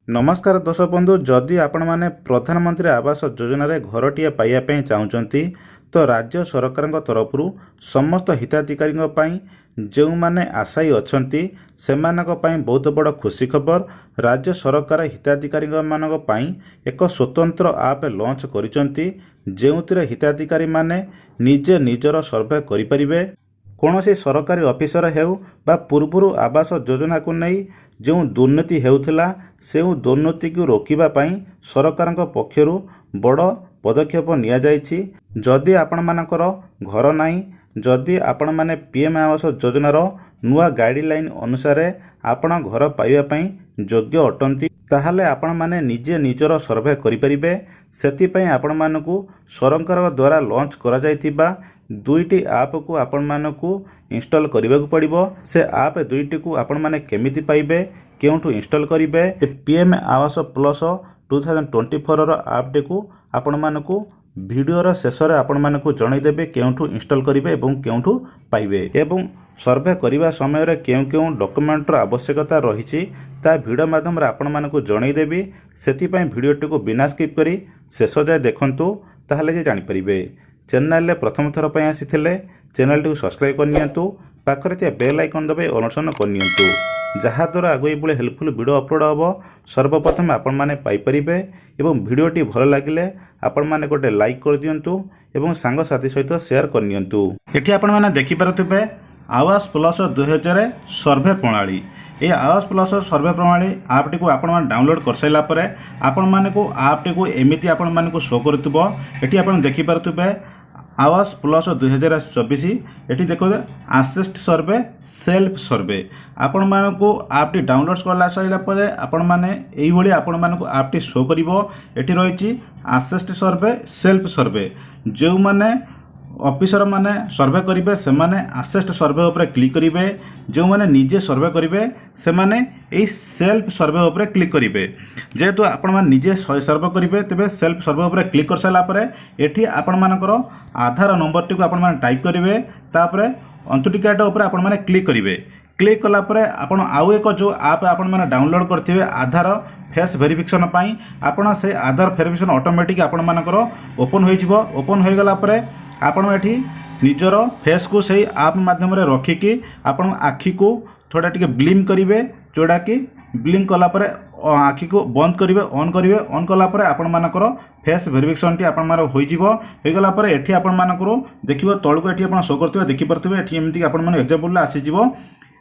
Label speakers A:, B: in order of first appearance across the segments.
A: नमस्कार दर्शक बंधु जदि आपण मैंने प्रधानमंत्री आवास योजन घरटीए पाइबापी चाहते तो राज्य सरकार तरफ समस्त हिताधिकारी जो मैंने आशायी अच्छा से बहुत बड़ खुशी खबर। राज्य सरकार हिताधिकारी एक स्वतंत्र आप लॉन्च करिसेंती जो हिताधिकारी माने निजे निजर सर्वे करें। कौन सी सरकारी ऑफिसर हेउ बा पूर्व आवास योजना को नहीं जो दुर्नीति हेउथिला से दुर्नीति को रोकिबा पई सरकार पक्षर बड़ पदक्षेप निया जायछि। जदि आपण मानकर घर नाही, जदि आपण माने पीएम आवास योजनार नुआ गाइडलाइन अनुसार आपण घर पाइबा पई योग्य अटंती ताहाले आपण माने निजे निजर सर्वे करिपरिबे। सेति आपण मानकु सरकार द्वारा लॉन्च करा जायतिबा दुईटी आप को आपण मानकु इंस्टॉल करने को पड़िबो। से आप दुईटी को आपण माने केमिति पाइबे, केउठु इंस्टॉल करिवे, पीएम आवास प्लस 2024 रो आपटी को आपण मानकु वीडियोर शेष में आपण मानकु जणैदेबे केउठु इंस्टॉल करिवे एवं केउठु पाइबे एवं सर्वे करने समय केउ केउ डॉक्यूमेंटर आवश्यकता रही ता वीडियो माध्यम आपण मानकु जणैदेबी। सेति पई वीडियोटी को बिना स्किप करी शेष जाए देखंतु ताहले जे जानि परिबे। चैनल प्रथम थर पर आसी चैनल टी सब्सक्राइब करनियंतु, पाखरे बेल आइकन दबे ऑल करनियंतु जहाद्वारा आगे ये हेल्पफुल वीडियो अपलोड हम सर्वप्रथम आपण मैंने पाइपरिबे। एवं वीडियोटी भल लगिले आपण मैंने गोटे लाइक कर दियंतु एवं सांगसाथी सहित शेयर करनियंतु। एठी आपण मैंने देखि पारुथिबे आवास प्लस 2000 सर्वे प्रणाली। ये आवास प्लस सर्वे प्रणाली आपटी को आपण मैंने डाउनलोड कर साइला परे आपण माने को आपटी को एमिति आपण माने को शो करथुबो। एठी आपण देखि पारुथिबे आवास प्लस 2024 एटी देखो असिस्ट सर्वे सेल्फ सर्वे आपण मानकु आपटी डाउनलोड करला साइला परे आपण माने एई भली आपण मानकु आपटी शो करिवो। एटी रहिछि असिस्ट सर्वे सेल्फ सर्वे जो माने ऑफिसर माने सर्वे करिवे से माने असिस्ट सर्वे ऊपर क्लिक करिवे, जो माने निजे सर्वे करिवे से माने एई सेल्फ सर्वे ऊपर क्लिक करिवे। जेहेतु आपण माने निजे सर्वे करिवे तेबे सेल्फ सर्वे ऊपर क्लिक कर साला परे एठी आपण मानकर आधार नंबर टी को आपण माने टाइप करिवे, तापरे अंतुटिकाटा ऊपर आपण माने क्लिक करिवे। क्लिक कला परे आपण आउ एक जो आप आपण माने डाउनलोड करथिबे आधार फेस वेरिफिकेशन पाई आपण से आधार वेरिफिकेशन ऑटोमेटिक आपण मानकर ओपन होई जिवो। ओपन होई गला परे आपण एठी निजर फेस को सही आप माध्यम रे रखिकी आपण आखि को थोड़ा टिके ब्लिम करिवे, जोड़ा कि ब्लिंक कला परे आखि को बंद करिवे, ऑन करिवे। ऑन कला परे आपण मानकर फेस वेरिफिकेशन टी आपण मार होई जिवो। होई गला परे एठी आपण मानकर देखिबो तळको एठी आपण शो करथिबो, देखि परथिबे एठी एमिति आपण माने एग्जांपल आसी जिवो।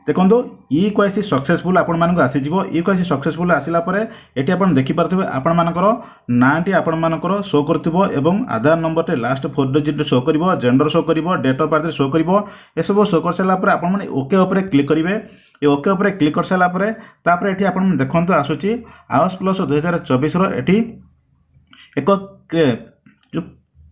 A: देखो ई क्वासी सक्सेसफुल आपण मानक आसीजिवो। ई क्वासी सक्सेसफुल आसिला परे एठी आपण देखि परथिबे आपण मानकर नाटी आपण मानकर शो करथिबो एवं आधार नंबर टे लास्ट 4 डिजिट शो करिवो, जेंडर शो करिवो, डेट ऑफ बर्थ शो करिवो। ए सब शो कर साला परे आपण माने ओके ऊपर क्लिक करिवे। ए ओके ऊपर क्लिक कर साला परे तापरे एठी आपण देखंतु आसुची आवास प्लस 2024 रो एठी एक जो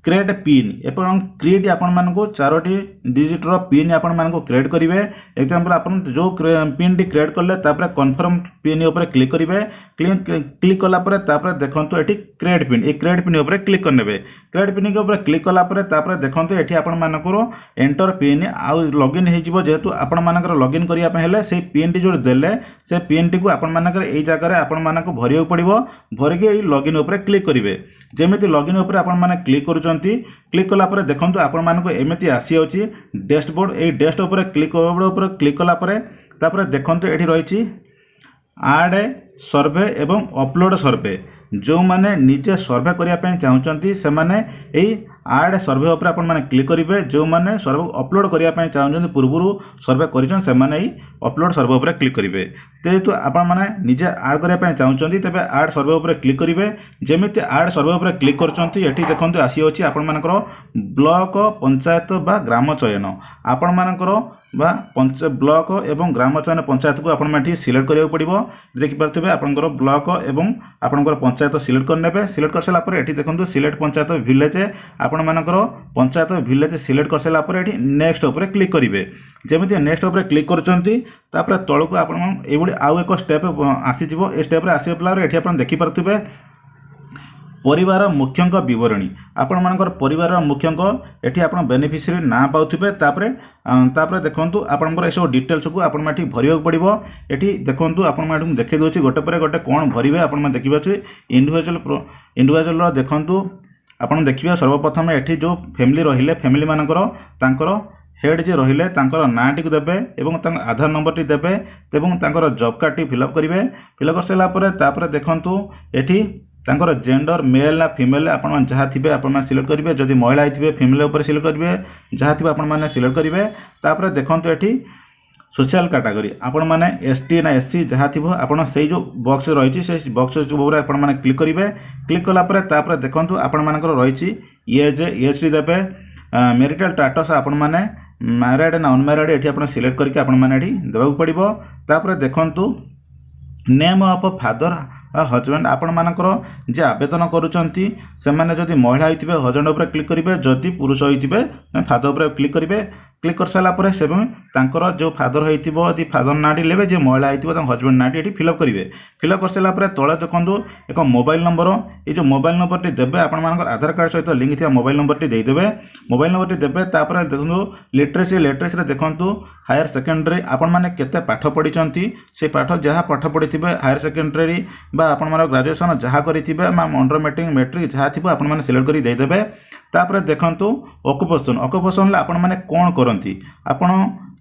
A: क्रिएट पिन एवं क्रिएट आपण मानको 4टी डिजिट रो पिन आपण मानको क्रिएट करिवे। एग्जांपल आपण जो पिन टी क्रिएट करले तापरे कन्फर्म पिन ऊपर क्लिक करिवे। क्लिक कला परे तापरे देखंतु एठी क्रिएट पिन, ए क्रिएट पिन ऊपर क्लिक करनेबे। क्रिएट पिन के ऊपर क्लिक कला परे तापरे देखंतु एठी आपण मानकर एंटर पिन आ लॉगिन हे जिवो। जेहेतु आपण मानकर लॉगिन करिया पे हेले से पिन टी जो देले से पिन टी को आपण मानकर एई जगह रे आपण मानको भरियो पड़िबो। भरिके एई लॉगिन ऊपर क्लिक करिवे। जेमिति लॉगिन ऊपर आपण माने क्लिक करूचंती, क्लिक कला परे देखंतु आपण मानको एमिति आसी होची डैशबोर्ड। ए डैश ऊपर क्लिक कला परे तापरे देखंतु एठी रहिची ऐड सर्वे एवं अपलोड सर्वे। जो माने निजे सर्वे करिया पे चाहउचंती से माने एई ऐड सर्वे ऊपर आपण माने क्लिक करिवे। जो माने सर्वे अपलोड करिया पे चाहउचंती पूर्वरु सर्वे करिचन से माने एई अपलोड सर्वे ऊपर क्लिक करिवे। जेहेतु आपण माने निजे ऐड करिया पे चाहउचंती तेबे ऐड सर्वे ऊपर क्लिक करिवे। जेमिति ऐड सर्वे ऊपर क्लिक करचंती एठी देखंतु आसी होची आपण मानकर ब्लॉक पंचायत बा ग्राम चयन आपण मानकर बा ब्लॉक एवं ग्राम चयन पंचायत को आपण माने सिलेक्ट करिया पड़िबो। देखि परथिबे आपनकर ब्लॉक एवं आपनकर पंचायत सिलेक्ट करनेबे। सिलेक्ट कर साला परे एठी देखंतु सिलेक्ट पंचायत विलेज आपण मानकर पंचायत विलेज सिलेक्ट कर साला परे एठी नेक्स्ट ऊपर क्लिक करिवे। जेमिति नेक्स्ट ऊपर क्लिक करचंती तापर तळको आपण एबोली आउ एक स्टेप आसी जिवो। ए स्टेप रे आसी पला एठी आपण देखि परथिबे परिवार मुख्यों विवरणी आपण मानकर परिवार मुख्यों एठी आपण बेनिफिशियरी ना पाउथिबे तापरे देखंतु आपनकर एसो डिटेल्स को आपण माठी भरियो पड़िबो। एठी देखंतु आपण माठी देखै दोछि गोटे पर गोटे कोन भरिबे आपण मा देखिबा छि इंडिविजुअल देखंतु आपण देखिबा सर्वप्रथम एठी जो फैमिली रहिले फैमिली मानकर तांकर हेड जे रहिले तांकर नाटी को देबे एवं तांकर आधार नंबर टी देबे एवं तांकर जॉब कार्ड टी फिलअप करिवे। फिलअप कर सला परे तापरे देखंतु एठी तांकर जेंडर मेल ना फीमेल आपण मान जहा थिबे आपण मान सिलेक्ट करिवे। जदि महिला आइथिबे फीमेल ऊपर सिलेक्ट करिवे जहा थिबे आपण मान सिलेक्ट करिवे। तापरे देखंतु एठी सोशल कैटेगरी आपण माने एसटी ना एससी जहा थिबो आपण सेही जो बॉक्स रहिछि से बॉक्स ऊपर आपण माने क्लिक करिवे। क्लिक कला परे तापरे देखंतु आपण मानकर रहिछि एज टी देबे। मैरिटल स्टेटस आपण माने मैरिड ना अनमैरिड एठी आपण सिलेक्ट करके आपण माने एठी देबा पड़िबो। तापरे देखंतु नेम ऑफ फादर हजबैंड आपण मानकर जे आवेदन करूचंती से माने जदि महिला होइतिबे हजबैंड ऊपर क्लिक करिवे। जदि पुरुष होइतिबे फादर ऊपर क्लिक करिवे। क्लिक कर साला परे से तांकर जो फादर होइतिबो यदि फादर नाटी लेबे जे महिला होइतिबो तां हजबैंड नाटी एठी फिलअप करिवे। फिलअप कर साला परे तळे देखंतु एक मोबाइल नंबर ए जो मोबाइल नंबर टी देबे आपण मानकर आधार कार्ड सहित लिंक थिया मोबाइल नंबर टी देई देबे। मोबाइल नंबर टी देबे तापरे देखंतु लिटरेसी रे देखंतु हायर सेकेंडरी आपण माने केते पाठ पढिचंती से पाठ जहा पाठ पढिथिबे हायर सेकेंडरी बा आपण माने ग्रेजुएशन जहा करिथिबे मा अंडर मैट्रिक जहा थिबो आपण माने सिलेक्ट करी देई देबे। तापरे देखंतु ऑक्युपेशन ले आपण माने कोन करंती आपण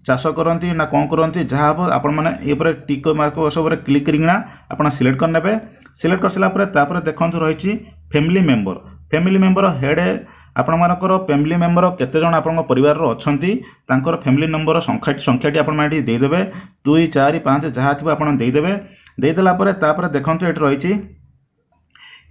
A: चाष करंती ना कोन करंती जहा आपण माने ए पर टिक मार्क सब रे क्लिक करिना आपण सिलेक्ट कर नेबे। सिलेक्ट कर सला परे तापरे देखंतु रहिछि फैमिली मेंबर हेड आपण मानकर फैमिली मेंबर केते जण आपण परिवार रो अछंती तांकर फैमिली नंबर संख्याटी आपण माटी देई देबे 2 4 5 जहा थिबो आपण देई देबे। देई देला परे तापरे देखंतु एट रहिछि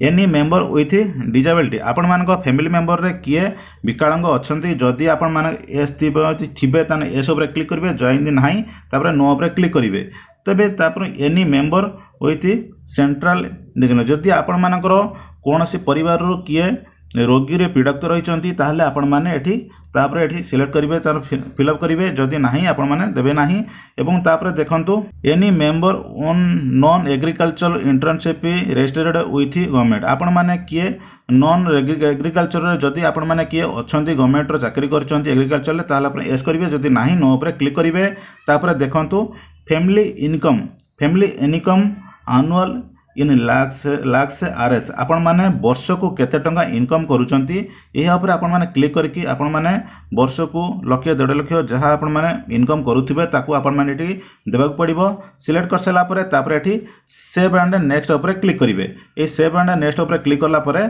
A: एनी मेंबर विथ डिजेबिलिटी आपण मानक फैमिली मेंबर रे किए विकलांग अछंती जदि आपण मान एस थिबे ताने एस ऊपर क्लिक करिवे जॉइन नाही तापरे नो ऊपर क्लिक करिवे। तबे तापर any member with central disease जदि आपण मानकर कोनोसी परिवार रो किए रोगी रे पीड़ित रहिचंती ताहले आपण माने एठी तापरे एठी सिलेक्ट करिवे तार फिलअप करिवे। जदि नाही आपण माने देबे नाही एवं तापरे देखंतु any member on non agriculture internship registered with government आपण माने किए नॉन एग्रीकल्चर रे जदि आपण माने किए अछंती गवर्नमेंट रो चाकरी करचंती एग्रीकल्चर ले ताहले आपण एस करिवे। जदि नाही नो ऊपर क्लिक करिवे। तापरे देखंतु फैमिली इनकम एनुअल इन लाक्स आरएस आपण माने वर्ष को केते टंका इनकम करूचंती एहा ऊपर आपण माने क्लिक करके आपण माने वर्ष को लाख 1.5 लाख जहा आपण माने इनकम करूथिबे ताकू आपण माने एठी देबाक पड़िबो। सिलेक्ट कर सला परे तापरे एठी सेव एंड नेक्स्ट ऊपर क्लिक करिवे। ए सेव एंड नेक्स्ट ऊपर क्लिक करला परे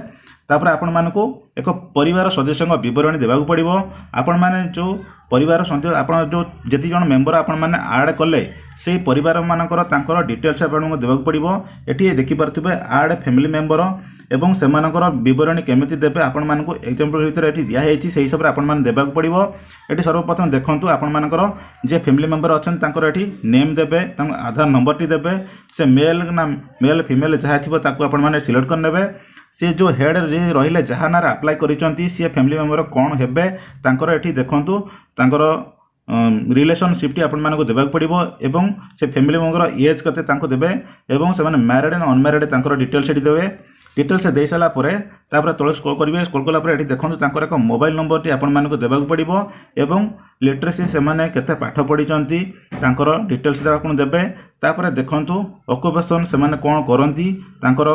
A: तापरे आपण मानकू एक परिवार सदस्यଙ୍କ विवरणी देबाक पड़िबो। आपण माने जो परिवार सदस्य आपण जो जति जण मेंबर आपण माने ऐड कले से परिवार मानकर तांकर डिटेल्स आपनको देबाक पड़िबो। एठी देखि परथिबे ऐड फैमिली मेंबर एवं सेमानकर विवरणी केमिति देबे आपण मानकू एग्जांपल भीतर एठी दिया हेछि सेही सब आपण मान देबाक पड़िबो। एठी सर्वप्रथम देखंतु आपण मानकर जे फैमिली मेंबर अछन तांकर एठी नेम देबे तांकर आधार नंबर टी देबे से मेल फीमेल जहा थिबो ताकू आपण माने सिलेक्ट कर नेबे। से जो हेड रहिले जहा नार अप्लाई करिचंती से फैमिली मेंबर कोन हेबे तांकर एठी देखंतु तांकर रिलेशनशिप टी आपण मानको देबाक पड़िबो एवं से फैमिली मेंबर एज कते तांको देबे एवं से माने मैरिड एंड अनमैरिड तांकर डिटेल्स एठी देबे। डिटेल्स दे साला परे तापर तळे स्क्रॉल करिवे। स्क्रॉल कला परे एठी देखंतु तांकर एक मोबाइल नंबर टी आपण मानको देबाक पड़िबो एवं लिटरेसी से माने केते पाठ पढिचंती तांकर डिटेल्स देबाक देबे। तापर देखंतु ऑक्युपेशन से माने कोन करंती तांकर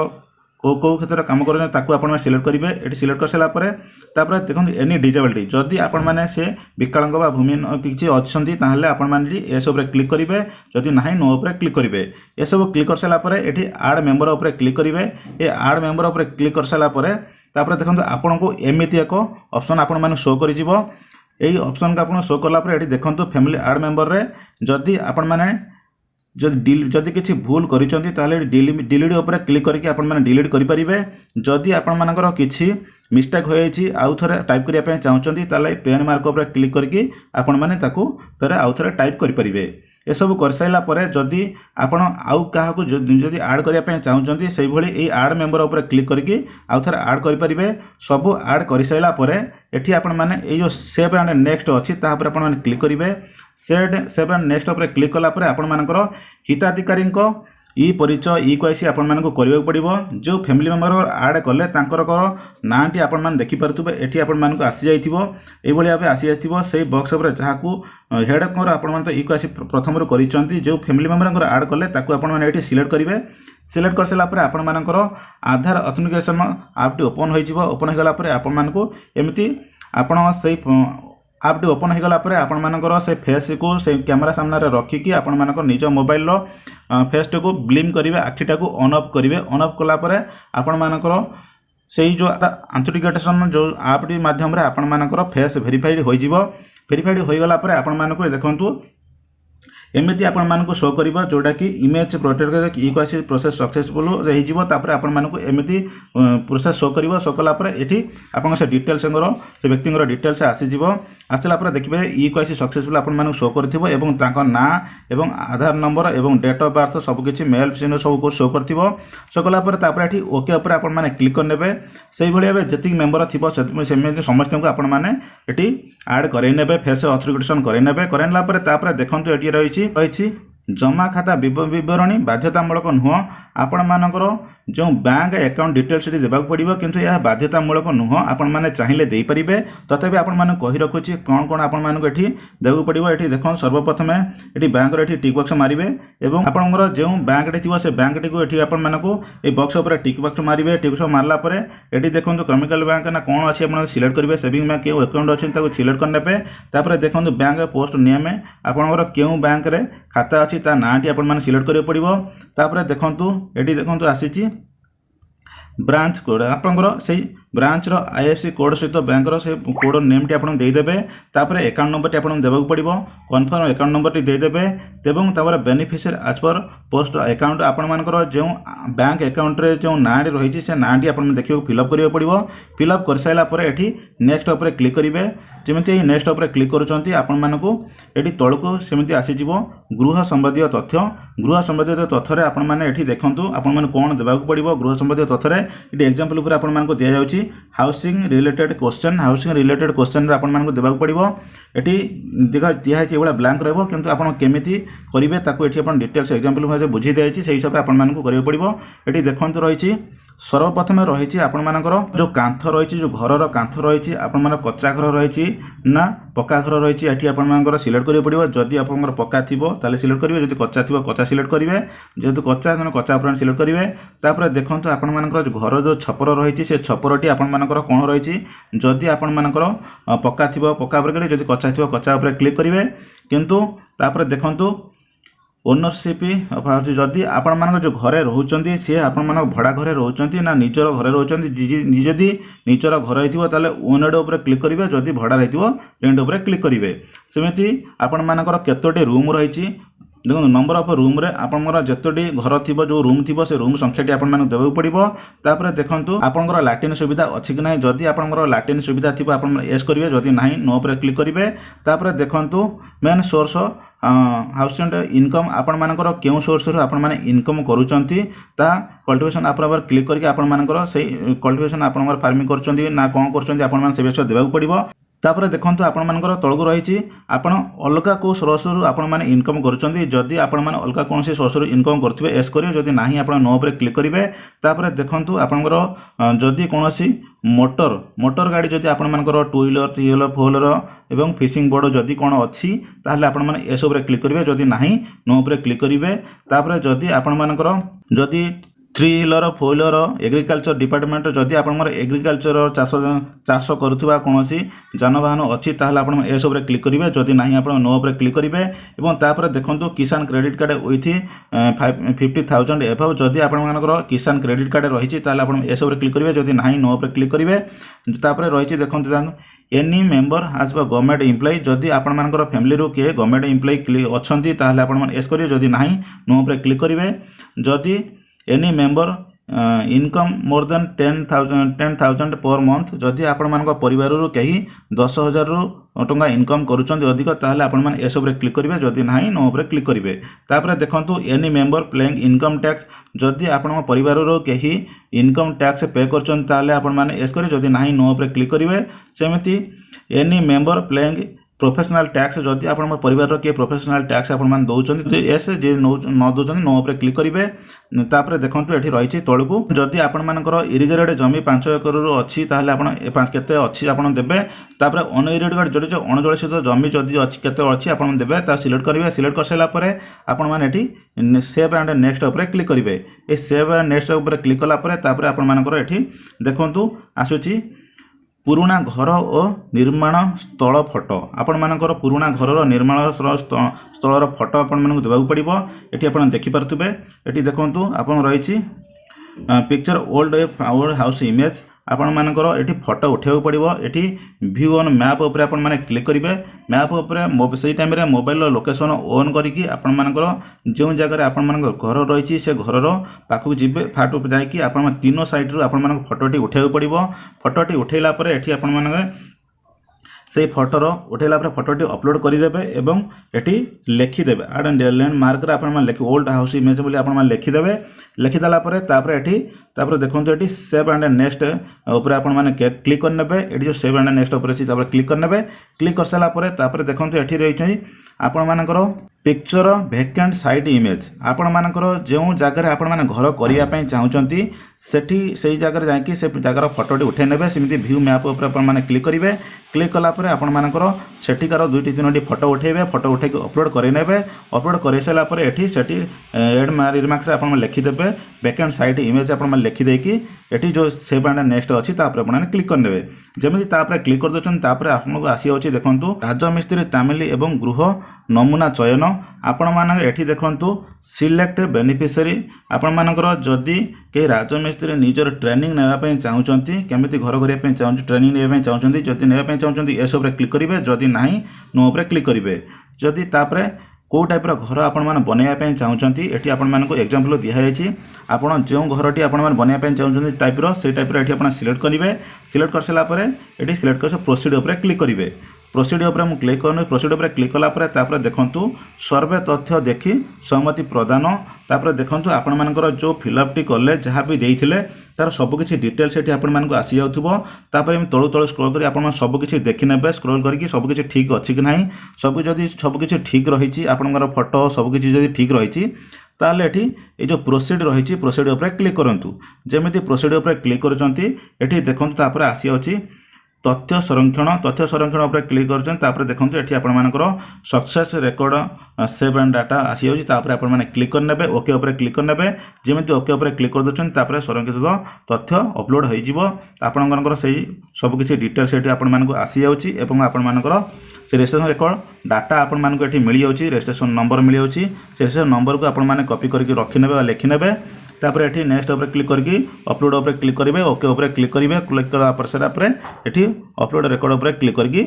A: को क्षेत्र काम कर ताकू आपण सिलेक्ट करेंगे। ये सिलेक्ट कर सारा देखो एनी डिजेबिलिटी जदि आपण मैंने से विकलांग बा भूमिहीन किसी अच्छा आपण मैंने ये सब क्लिक करेंगे। जदि ना नो उपर क्लिक करेंगे। ये सब क्लिक कर सारा ये आड मेंबर उपर क्लिक करेंगे। ये आड मेंबर उपर क्लिक कर सारा देखो आपन को एमती एक ऑप्शन आपण मैंने शो कर ऑप्शन को आप शो कलापर ये देखो फैमिली आड मेंबर रे जदि आपण मैंने जदि किसी भूल करिसेंती ताले डिलीट ऊपर क्लिक करके आपण माने डिलीट करि परिबे। जदि आपण मानकर किछि मिस्टेक होयछि आउ थरे टाइप करिया पे चाहउचंती ताले पेन मार्क ऊपर क्लिक करके आपण माने ताकू फेर आउ थरे टाइप करि परिबे। ए सब कर साइला परे जदि आपण आउ काहा को जदि ऐड करिया पे चाहउचंती सेहि भली ए ऐड मेंबर ऊपर क्लिक करके आउ थरे ऐड करि परिबे। सब ऐड करि साइला परे एठी आपण माने ए जो सेव एंड नेक्स्ट अछि ता ऊपर आपण माने क्लिक करिवे। सेव एंड नेक्स्ट ऊपर क्लिक कला परे आपण मानकर हिताधिकारी ଇ ପରିଚୟ ଇ KYC ଆପଣମାନଙ୍କୁ କରିବାକୁ ପଡ଼ିବ। ଯେଉଁ ଫ୍ୟାମିଲି ମେମ୍ବର ଆଡ଼୍ କଲେ ତାଙ୍କର ନାଁଟି ଆପଣମାନେ ଦେଖିପାରୁଥିବେ ଏଠି ଆପଣମାନଙ୍କୁ ଆସିଯାଇଥିବ, ଏଇଭଳି ଭାବେ ଆସିଯାଇଥିବ ସେଇ ବକ୍ସ ଉପରେ ଯାହାକୁ ହେଡ୍ ଅଫର ଆପଣମାନେ ତ ଇ KYC ପ୍ରଥମରୁ କରିଛନ୍ତି। ଯେଉଁ ଫ୍ୟାମିଲି ମେମ୍ବରଙ୍କର ଆଡ଼୍ କଲେ ତାକୁ ଆପଣମାନେ ଏଠି ସିଲେକ୍ଟ କରିବେ। ସିଲେକ୍ଟ କରିସାରିଲା ପରେ ଆପଣମାନଙ୍କର ଆଧାର ଅଥେଣ୍ଟିକେସନ୍ ଆପ୍ଟି ଓପନ୍ ହୋଇଯିବ। ଓପନ୍ ହୋଇଗଲା ପରେ ଆପଣମାନଙ୍କୁ ଏମିତି ଆପଣ ସେଇ ଆପ୍ଟି ଓପନ୍ ହୋଇଗଲା ପରେ ଆପଣମାନଙ୍କର ସେ ଫେସ୍କୁ ସେ କ୍ୟାମେରା ସାମ୍ନାରେ ରଖିକି ଆପଣମାନଙ୍କର ନିଜ ମୋବାଇଲର ଫେସ୍ଟାକୁ ବ୍ଲିମ୍ କରିବେ, ଆଖିଟାକୁ ଅନ୍ ଅଫ୍ କରିବେ। ଅନ୍ ଅଫ୍ କଲା ପରେ ଆପଣମାନଙ୍କର ସେଇ ଯେଉଁ ଅଥେଣ୍ଟିକେସନ୍ ଯେଉଁ ଆପ୍ଟି ମାଧ୍ୟମରେ ଆପଣମାନଙ୍କର ଫେସ୍ ଭେରିଫାଇଡ୍ ହୋଇଯିବ। ଭେରିଫାଇଡ୍ ହୋଇଗଲା ପରେ ଆପଣମାନଙ୍କୁ ଦେଖନ୍ତୁ एमती आपको शो कर जोटा कि इमेज प्रोटेक्ट इ KYC प्रोसेस सक्सेसफुल हो तापर आपको एमती प्रोसेस शो कर शो कलापर ये आप से डिटेल्स से व्यक्ति डिटेल्स आसीज आसला देखिए इ KYC सक्सेसफुल आपको शो कर ना एवं आधार नंबर एवं डेट ऑफ बर्थ सबकि मेल फिमेल सब शो कर शो कलापर ये ओके उपर आप क्लिक करने से भाई जी मेम्बर थी समस्त को आपड़ी आड करे फेस अथेंटिकेशन करे देखो ये रही जमा खाता विवरणी बाध्यतामूलक नुह आपण मानकर जो बैंक अकाउंट डिटेल्स देवाक पड़ो किंतु यह बाध्यतामूलक नुह आपण मैंने चाहिए दे पारे तथापि आपण मैंने कही रखुच्छी कौन कौन आपण मानक एठी देवाक पड़ो। ये देखो सर्वप्रथम ये बैंक टिक बॉक्स मारे और आपंकर जो बैंक थी से बैंक टी को आपण मानक ये बॉक्स उपर टिक बॉक्स मारे टिक बॉक्स मारला ये देखो केमिकल बैंक ना कौन अच्छी आप सिलेक्ट करेंगे सेविंग बैंक क्यों अकाउंट अच्छे सिलेक्ट करने देखो बैंक पोस्ट नेम आपंकर क्यों बैंक रे खाता अच्छी ता नाटी आप सिलेक्ट करें पड़ो। तापर देखो ये देखो आसी ब्रांच कोड आपंकर से ब्रांच रो IFSC कोड सहित बैंक से कोड नेम टी आपन देदेबे तापर अकाउंट नंबर टी आपन देबाक पड़िबो कन्फर्म अकाउंट नंबर टी देदेबे एवं तापर beneficiary as per post account आपण मानकर जो बैंक अकाउंट रे जो नाटी रही से नाटी आपन देखियो फिलअप करियो पड़िबो। फिलअप कर साइला पर एठी नेक्स्ट ऊपर क्लिक करिवे जेमिति नेक्स्ट ऊपर क्लिक करूचंती आपण मानकू एठी तळको सेमिति आसी जिवो गृह संबंधी तथ्य रे आपण माने एठी देखंतु आपण माने कोन देबाक पड़िबो गृह संबंधी तथ्य रे एठी एग्जांपल ऊपर आपण मानकू दिया जाउची हाउसिंग रिलेटेड क्वेश्चन आपण मानकू देबाक पड़िबो। एठी देखा दिया है एवढा ब्लैंक रहबो किंतु आपण केमिति करिवे ताकू एठी आपण डिटेल्स एग्जांपल भाबे बुझी देछि सेही हिसाब रे आपण मानकू करियो पड़िबो। एठी देखंतु रहिछि सर्वप्रथम रही आपण मानकर जो कांथ रही जो घर कांथ रही आपण मान कच्चा घर रही ना पक्का घर रही ये आपण मानकर सिलेक्ट करियो पड़िबो। जदि आपनकर पक्का थिबो ताले सिलेक्ट करिवे जदि कच्चा थिबो कच्चा सिलेक्ट करिवे जेतु कच्चा कच्चा आपण सिलेक्ट करिवे। तापर देखंतु आपण मानकर जो घर जो छपर रही से छपरटी आपण मानकर कोन रही जदि आपण मानकर पक्का थिबो पक्का पर जदि कच्चा थिबो कच्चा ऊपर क्लिक करिवे किंतु तापर देखंतु ओनरशिप जदि आपण मानक जो घरे रोचंती सी आपण मानक भड़ा घरे रोचंती ना निजर घरे रोचंती जदि निजर घर होइथिबो ताले ओनेड ऊपर क्लिक करिवे जदि भड़ा रहिथिबो रेंट ऊपर क्लिक करिवे। सेमिति आपण मानकर केतोटी रूम रहिछि देखो नंबर ऑफ रूम रे आपनकर जतोटी घर थिबो जो रूम थिबो से रूम संख्याटी आपण मानक देबो पड़िबो। तापर देखंतु आपनकर लैट्रिन सुविधा अछि कि नै जदि आपनकर लैट्रिन सुविधा थिबो आपण यस करिवे जदि नाही नो पर क्लिक करिवे। तापर देखंतु main source house and income आपण मानकर केउ सोर्स रो आपण माने इनकम करूचंती ता कल्टिवेशन आपण पर क्लिक करके आपण मानकर सेही कल्टिवेशन आपण पर फार्मिंग करूचंती ना कोन करूचंती आपण मान से बेस देबाक पड़िबो। तापर देखंतु आपण मानकर तळगु रहिछि आपण अलगा को सोर्स रु आपण माने इनकम करूचंती जदि आपण माने अलगा कोनसी सोर्स रु इनकम करथिबे एस करियो जदि नाही आपण नो पर क्लिक करिवे। तापर देखंतु आपनकर जदि कोनसी मोटर गाड़ी जदि आपण मानकर 2 व्हीलर 3 व्हीलर 4 व्हीलर एवं फिशिंग बोर्ड जदि कोन अछि ताहले आपण माने एस ऊपर क्लिक करिवे जदि नाही नो ऊपर क्लिक करिवे। तापर जदि आपण मानकर जदि 3 व्हीलर 4 व्हीलर एग्रीकल्चर डिपार्टमेंट जदि आपनकर एग्रीकल्चर चाष करुवा कौन जानवाहन अच्छी ताहले आपण एस ऊपर क्लिक करिवे जदि नाही आपण नो ऊपर क्लिक करिवे। एवं तापर देखंतु किसान क्रेडिट कार्ड विथ 50,000 एभव जदि आपण मानकर किसान क्रेडिट कार्ड रही ताहले आपण एस ऊपर क्लिक करिवे जदि नाही नो ऊपर क्लिक करिवे। तापर रही देखंतु एनी मेंबर हाज गवर्नमेंट एम्प्लॉय जदि आपण मानकर फैमिली रो के गवर्नमेंट एम्प्लॉय अछंती ताहले आपण मान एस करिवे जदि नाही नो ऊपर क्लिक करिवे। जदि any member income more than 10,000 per month जदि आपण मानक परिवार रो कहीं 10,000 टंका इनकम करूचंती अधिक ताहले आपण मान एस ऊपर क्लिक करिवे जदि नाही नो ऊपर क्लिक करिवे। तापर देखंतु any member playing income tax जदि आपण परिवार रो कहीं इनकम टैक्स पे करचंती ताहले आपण मान एस करिवे जदि नाही नो ऊपर क्लिक करिवे। सेमिति any member playing professional tax जदि आप परिवार किए प्रोफेशनल टैक्स आपने दौरान एस जी न दौरान नो उपर क्लिक करेंगे। तापर देखो ये रही तौक जदि आपर इरिगेटेड जमी 5 एकर अच्छी केते अच्छी आप देवे। तापर अनइरिगेटेड जो अणजलित जमी जदि अच्छी केते अच्छी आप देवे सिलेक्ट करेंगे। सिलेक्ट कर सारापर आपने सेव एंड नेक्स्ट उपर क्लिक करेंगे। ये सेव एंड नेक्स्ट उपर क्लिक कलापर आपर ये देखु आसूची पुराणा घर और निर्माण स्थल फोटो आपण मानकर पुराणा घर निर्माण स्थल फोटो आपण देवा पड़ो। ये आप देखिपे ये देखो आप रही पिक्चर ओल्ड हाउस इमेज आपण मानकर ये फोटो उठाइबा पड़ो। ये व्यू ऑन मैप उपर आपण माने क्लिक करेंगे। मैप उपर से टाइम मोबाइल लोकेशन ऑन करके आपण मानकर जो जगह आपण मानकर घर रही से घर पाखक जी फाट जाकि आपण तीनों साइड रू आपण मानक फोटोटी उठाइबा पड़ो। फोटोटी उठेला पर एठी आपण मानक से फोटोर उठेला फोटोटी अपलोड करदेवे एवं ये लिखिदेवे आड लैंडमार्क आप ओल्ड हाउस इमेज बोली आप लिखिदेवे। लिखिदेला ये देखो ये सेव एंड नेक्स्ट उपर आप क्लिक करने। ये जो सेव एंड नेक्स्ट उपर अच्छी क्लिक करने। क्लिक कर सारापर देखो ये रही आपण मानकर पिक्चर वैकेंट साइट इमेज आपण मानकर जो जगह आपण माने घर करने चाहूँगी सेठी से जगह जाकि से जगार फोटोटी उठे ने सेमती व्यू मैप उपर आपण क्लिक करेंगे। क्लिक कलापर आपण मानकर सेठिकार 2टी 3टी फोटो उठेबे। फोटो उठे अपलोड करे अपलोड कर सारापर ये एड रिमार्क्स आप लिखिदेवे वैकेंट साइट इमेज आप लिखिदेकी ये जो सेव एंड नेक्स्ट अच्छी आपने क्लिक करने। जमी क्लिक कर देते आपको आसी जाऊँगी देखो राजमिस्त्री तामिल एवं गृह नमूना चयन आपण मानक एठी देखंतु सिलेक्ट बेनिफिशियरी आपण मानकर जदि के राजमिस्त्री निजर ट्रेनिंग नेबा चाहूँगी केमिति घर करने चाहूँ ट्रेनिंग नेबा चाहूँगी जदि नेबा चाहूँगी एस उपर क्लिक करेंगे। जदि नहीं नो उपर क्लिक करेंगे। जदि तापर कौ टाइप्र घर आपण बनवाई चाहूँगी ये आपको एग्जांपल दिखाई आपड़ जो घरटी आप बनवाई चाहूँगी टाइप्र से टाइप्र ये आप सिलेक्ट करेंगे। सिलेक्ट कर सारापर ये सिलेक्ट कर प्रोसीड उपर क्लिक करेंगे। प्रोसीड उपर मुझे क्लिक कर प्रोसीड उपर क्लिक कलापर देखूँ सर्वे तथ्य देखी सहमति प्रदान तापर देखूँ आपण मानकर जो फिलअपटी कले जहाँ भी देते तार सबकि डिटेल्स ये आपको आसी जापर तलू तलू स्क्रॉल कर आप सबकि देखी ने स्क्रॉल करके सबकि ठीक अच्छी कि ना सब जदि सबकि ठीक रही आपंकर फोटो सबकि जदि ठीक रही ताले ये जो प्रोसीड रही प्रोसीड उपर क्लिक करूँ। जमी प्रोसीड उपर क्लिक कर देखो तापर आसी जाऊँगी तथ्य संरक्षण उपर क्लिक कर देखो ये आपर success record save and data आसी जाऊँगी आप क्लिक करने ओके उपर क्लिक करने। जमी ओके उपर क्लिक कर देते संरक्षित तथ्य अपलोड होपणकर से सबकि डिटेल्स ये आपको आसी जाऊँगी आपंकर से रजिस्ट्रेशन रेकर्ड डाटा आपण मानक ये मिल जाऊँगी रजिस्ट्रेशन नंबर मिल जाऊँगी से रजिस्ट्रेशन नंबर को आपने कॉपी करके रखिने लिखिने। तापर ये नेक्स्ट उपर क्लिक करके अपलोड उपर क्लिक करेंगे ओके उपर क्लिक करेंगे। क्लिक कलापर सारापर ये अपलोड रेकर्ड उपर क्लिक करके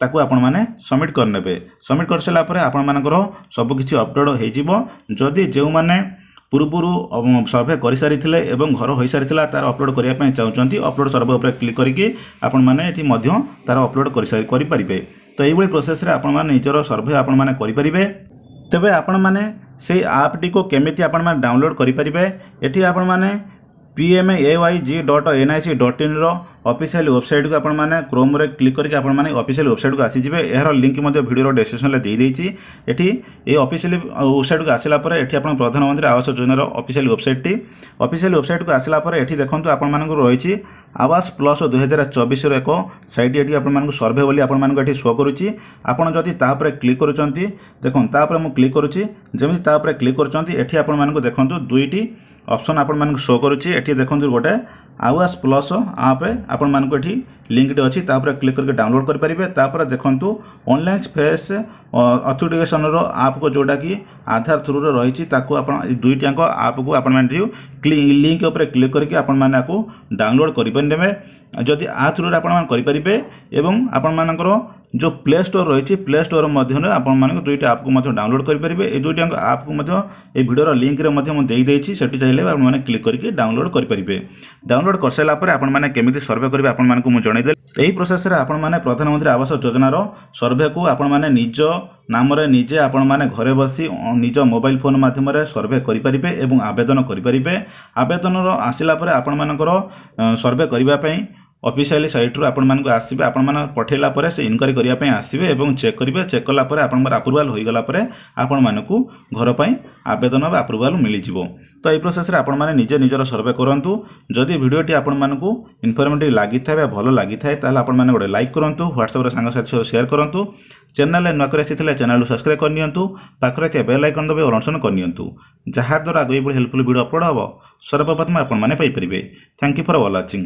A: ताकू आपण माने सबमिट करने। सबमिट कर सारापर आपण मानकर सबकि अपलोड हो जदि जो माने पूर्व सर्वे कर सारी घर हो सारी तार अपलोड करने चाहूँगी अपलोड सर्वे उपर क्लिक करके आपण माने ये तार अपलोड करें। तो ये प्रोसेस रे आपण माने निजर सर्वे आपण माने करें। तेबे आपण माने से ऐप को केमिति आपण माने डाउनलोड करें एठी आपण माने pmayg.nic.in रो ऑफिशियल वेबसाइट को आपण माने क्रोम रे क्लिक करके आपण माने ऑफिशियल वेबसाइट को आसी जिवे। एहर लिंक मध्ये वीडियो डिस्क्रिप्शन ले दे देछि। एठी ए ऑफिशियल वेबसाइट को आसिला पर एठी आपण प्रधानमंत्री आवास योजना रो ऑफिशियल वेबसाइट को आसिला पर एठी देखंतु आपण मानक रहिछि आवास प्लस 2024 रो एको साइट एठी आपण मानक सर्वे बोली आपण मानक एठी शो करूछि। आपण जदि ता पर क्लिक करूचंती देखन ता पर मु क्लिक करूछि जेमि ता पर क्लिक करूचंती एठी आपण मानक देखंतु दुईटी ऑप्शन आपण मानक शो करूछि। एठी देखंतु गोटे आवास प्लस आप आपण मानक एठी लिंक अच्छी क्लिक करके डाउनलोड करेंगे। तापर देखंतु ऑनलाइन फेस ऑथेंटिकेशन रो आप को जोटा कि आधार थ्रू रे रही दुईटा आप को आपण लिंक उपर क्लिक करके आपण माने आपको डाउनलोड करेंगे। जदि आ थ्रू रे आपण करेंगे एवं आपण मानकर जो प्ले स्टोर रही प्ले स्टोर मध्य आपण मानक दुईटा आप को डाउनलोड करेंगे। ये दुईटा आप को ये वीडियो लिंक रे मुझे सेठी चाहिए आप क्लिक करके डाउनलोड करेंगे। डाउनलोड कर सारा पर आपण माने केमिति सर्वे करेंगे आपण मानक मु जणैदेली। यही प्रोसेस रे आपण माने प्रधानमंत्री आवास योजनार सर्वे को आपण माने निज नाम रे निजे आपण माने घरे बसी निज मोबाइल फोन माध्यम रे सर्वे करेंगे एवं आवेदन करेंगे। आवेदन आसिला पर आपण मानकर सर्वे करबा पई ऑफिशियली साइट्रु आपको आसवे आपण पठेला से इनक्वारी करने आसवे और चेक करेंगे चेक कलापर आपंकर आप्रुवाल हो गलापर आपण मानक घर पर आवेदन आप्रुवाल मिल जाव। तो ये प्रोसेस आपण मैंने निजे निजर सर्वे करूँ। जदि भिडियोटी आपण मानक इनफर्मेटिव लगी था भल लगी था आपण मैंने गोटे लाइक करूँ व्हाट्सएप सांगसाथी शेयर करूँ। चैनल नुक चैनल सब्सक्राइब करनी पाखे बेल आइकन दबे ऑन करनी जहाँद्वारा आगे हेल्पफुल वीडियो अपलोड हम सर्वप्रथम आपण मैंने Piper. Thank you for watching.